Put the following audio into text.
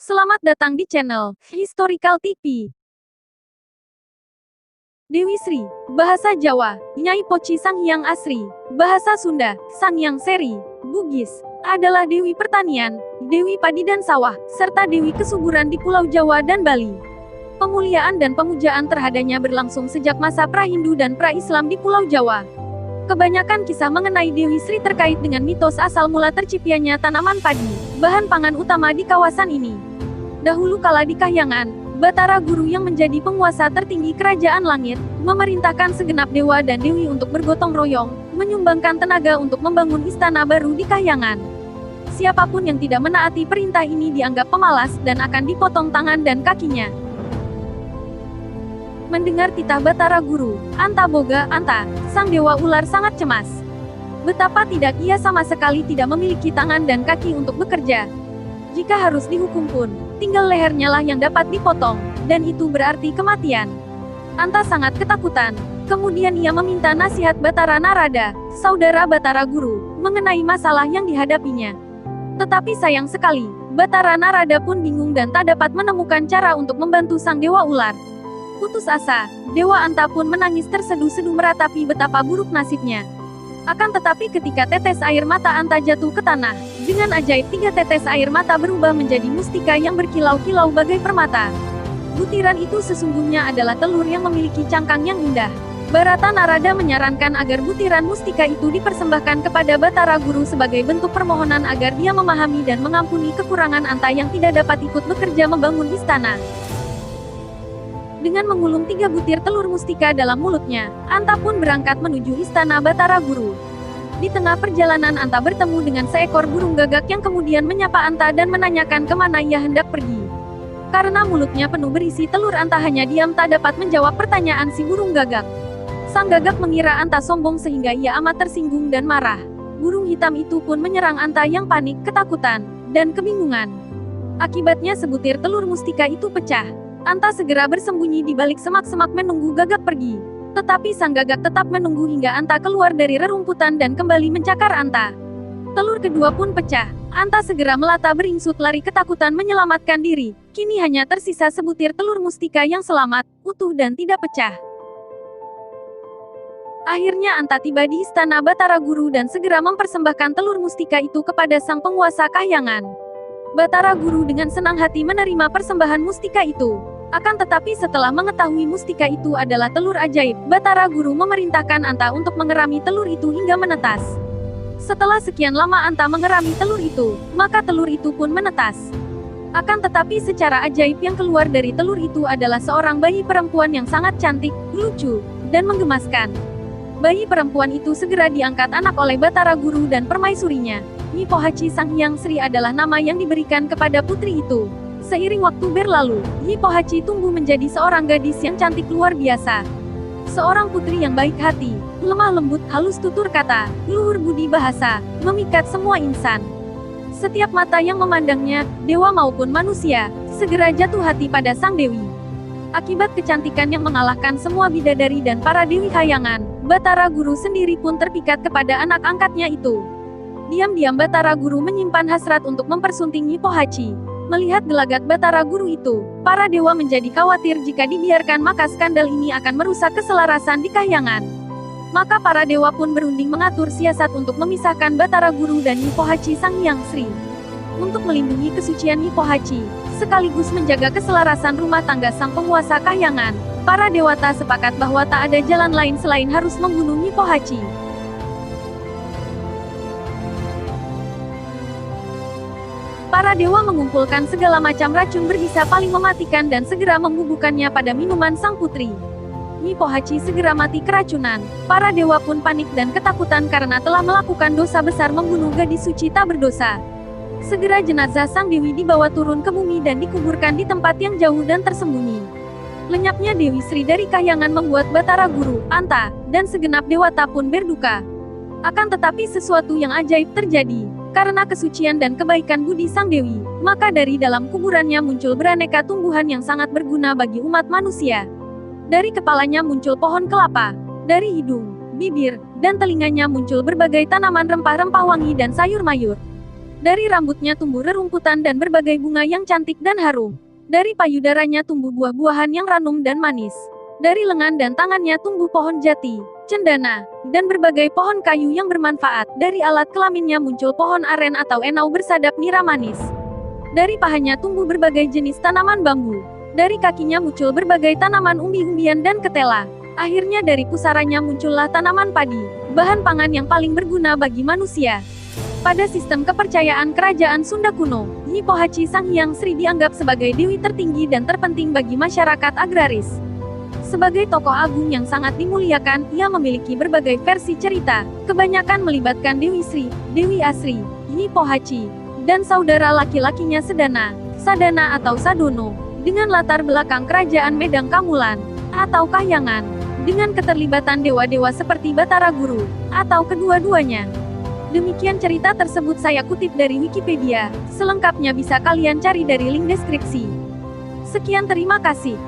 Selamat datang di channel Historical TV. Dewi Sri, Bahasa Jawa, Nyai Poci Sanghyang Asri, Bahasa Sunda, Sangyang Seri, Bugis, adalah Dewi Pertanian, Dewi Padi dan Sawah, serta Dewi Kesuburan di Pulau Jawa dan Bali. Pemuliaan dan pemujaan terhadapnya berlangsung sejak masa pra-Hindu dan pra-Islam di Pulau Jawa. Kebanyakan kisah mengenai Dewi Sri terkait dengan mitos asal mula terciptanya tanaman padi, bahan pangan utama di kawasan ini. Dahulu kala di Kahyangan, Batara Guru yang menjadi penguasa tertinggi kerajaan langit, memerintahkan segenap dewa dan dewi untuk bergotong royong, menyumbangkan tenaga untuk membangun istana baru di Kahyangan. Siapapun yang tidak menaati perintah ini dianggap pemalas dan akan dipotong tangan dan kakinya. Mendengar titah Batara Guru, Anta Boga Anta, sang dewa ular sangat cemas. Betapa tidak, ia sama sekali tidak memiliki tangan dan kaki untuk bekerja. Jika harus dihukum pun, tinggal lehernya lah yang dapat dipotong, dan itu berarti kematian. Anta sangat ketakutan. Kemudian ia meminta nasihat Batara Narada, saudara Batara Guru, mengenai masalah yang dihadapinya. Tetapi sayang sekali, Batara Narada pun bingung dan tak dapat menemukan cara untuk membantu sang dewa ular. Putus asa, Dewa Anta pun menangis terseduh-seduh meratapi betapa buruk nasibnya. Akan tetapi ketika tetes air mata Anta jatuh ke tanah, dengan ajaib 3 tetes air mata berubah menjadi mustika yang berkilau-kilau bagai permata. Butiran itu sesungguhnya adalah telur yang memiliki cangkang yang indah. Bharata Narada menyarankan agar butiran mustika itu dipersembahkan kepada Batara Guru sebagai bentuk permohonan agar dia memahami dan mengampuni kekurangan Anta yang tidak dapat ikut bekerja membangun istana. Dengan mengulung 3 butir telur mustika dalam mulutnya, Anta pun berangkat menuju istana Batara Guru. Di tengah perjalanan Anta bertemu dengan seekor burung gagak yang kemudian menyapa Anta dan menanyakan kemana ia hendak pergi. Karena mulutnya penuh berisi telur, Anta hanya diam tak dapat menjawab pertanyaan si burung gagak. Sang gagak mengira Anta sombong sehingga ia amat tersinggung dan marah. Burung hitam itu pun menyerang Anta yang panik, ketakutan, dan kebingungan. Akibatnya sebutir telur mustika itu pecah. Anta segera bersembunyi di balik semak-semak menunggu gagak pergi. Tetapi sang gagak tetap menunggu hingga Anta keluar dari rerumputan dan kembali mencakar Anta. Telur kedua pun pecah. Anta segera melata beringsut lari ketakutan menyelamatkan diri. Kini hanya tersisa sebutir telur mustika yang selamat, utuh dan tidak pecah. Akhirnya Anta tiba di istana Batara Guru dan segera mempersembahkan telur mustika itu kepada sang penguasa Kahyangan. Batara Guru dengan senang hati menerima persembahan mustika itu. Akan tetapi setelah mengetahui mustika itu adalah telur ajaib, Batara Guru memerintahkan Anta untuk mengerami telur itu hingga menetas. Setelah sekian lama Anta mengerami telur itu, maka telur itu pun menetas. Akan tetapi secara ajaib yang keluar dari telur itu adalah seorang bayi perempuan yang sangat cantik, lucu, dan menggemaskan. Bayi perempuan itu segera diangkat anak oleh Batara Guru dan permaisurinya. Nyi Pohaci Sanghyang Sri adalah nama yang diberikan kepada putri itu. Seiring waktu berlalu, Nyi Pohaci tumbuh menjadi seorang gadis yang cantik luar biasa. Seorang putri yang baik hati, lemah lembut, halus tutur kata, luhur budi bahasa, memikat semua insan. Setiap mata yang memandangnya, dewa maupun manusia, segera jatuh hati pada sang dewi. Akibat kecantikan yang mengalahkan semua bidadari dan para dewi Kahyangan, Batara Guru sendiri pun terpikat kepada anak angkatnya itu. Diam-diam Batara Guru menyimpan hasrat untuk mempersunting Nyi Pohaci. Melihat gelagat Batara Guru itu, para dewa menjadi khawatir jika dibiarkan maka skandal ini akan merusak keselarasan di Kahyangan. Maka para dewa pun berunding mengatur siasat untuk memisahkan Batara Guru dan Nyi Pohaci Sanghyang Sri. Untuk melindungi kesucian Nyi Pohaci, sekaligus menjaga keselarasan rumah tangga sang penguasa Kahyangan, para dewata sepakat bahwa tak ada jalan lain selain harus membunuh Nyi Pohaci. Para dewa mengumpulkan segala macam racun berbisa paling mematikan dan segera membubuhkannya pada minuman sang putri. Nyi Pohaci segera mati keracunan. Para dewa pun panik dan ketakutan karena telah melakukan dosa besar membunuh gadis suci tak berdosa. Segera jenazah sang dewi dibawa turun ke bumi dan dikuburkan di tempat yang jauh dan tersembunyi. Lenyapnya Dewi Sri dari Kahyangan membuat Batara Guru, Anta, dan segenap dewata pun berduka. Akan tetapi sesuatu yang ajaib terjadi. Karena kesucian dan kebaikan budi sang dewi, maka dari dalam kuburannya muncul beraneka tumbuhan yang sangat berguna bagi umat manusia. Dari kepalanya muncul pohon kelapa, dari hidung, bibir, dan telinganya muncul berbagai tanaman rempah-rempah wangi dan sayur mayur. Dari rambutnya tumbuh rerumputan dan berbagai bunga yang cantik dan harum. Dari payudaranya tumbuh buah-buahan yang ranum dan manis. Dari lengan dan tangannya tumbuh pohon jati, cendana, dan berbagai pohon kayu yang bermanfaat. Dari alat kelaminnya muncul pohon aren atau enau bersadap nira manis. Dari pahanya tumbuh berbagai jenis tanaman bambu. Dari kakinya muncul berbagai tanaman umbi-umbian dan ketela. Akhirnya dari pusaranya muncullah tanaman padi, bahan pangan yang paling berguna bagi manusia. Pada sistem kepercayaan kerajaan Sunda kuno, Nyi Pohaci Sang Hyang Sri dianggap sebagai dewi tertinggi dan terpenting bagi masyarakat agraris. Sebagai tokoh agung yang sangat dimuliakan, ia memiliki berbagai versi cerita, kebanyakan melibatkan Dewi Sri, Dewi Asri, Nyi Pohaci, dan saudara laki-lakinya Sedana, Sadana atau Sadono, dengan latar belakang kerajaan Medang Kamulan, atau Kahyangan, dengan keterlibatan dewa-dewa seperti Batara Guru, atau kedua-duanya. Demikian cerita tersebut saya kutip dari Wikipedia, selengkapnya bisa kalian cari dari link deskripsi. Sekian terima kasih.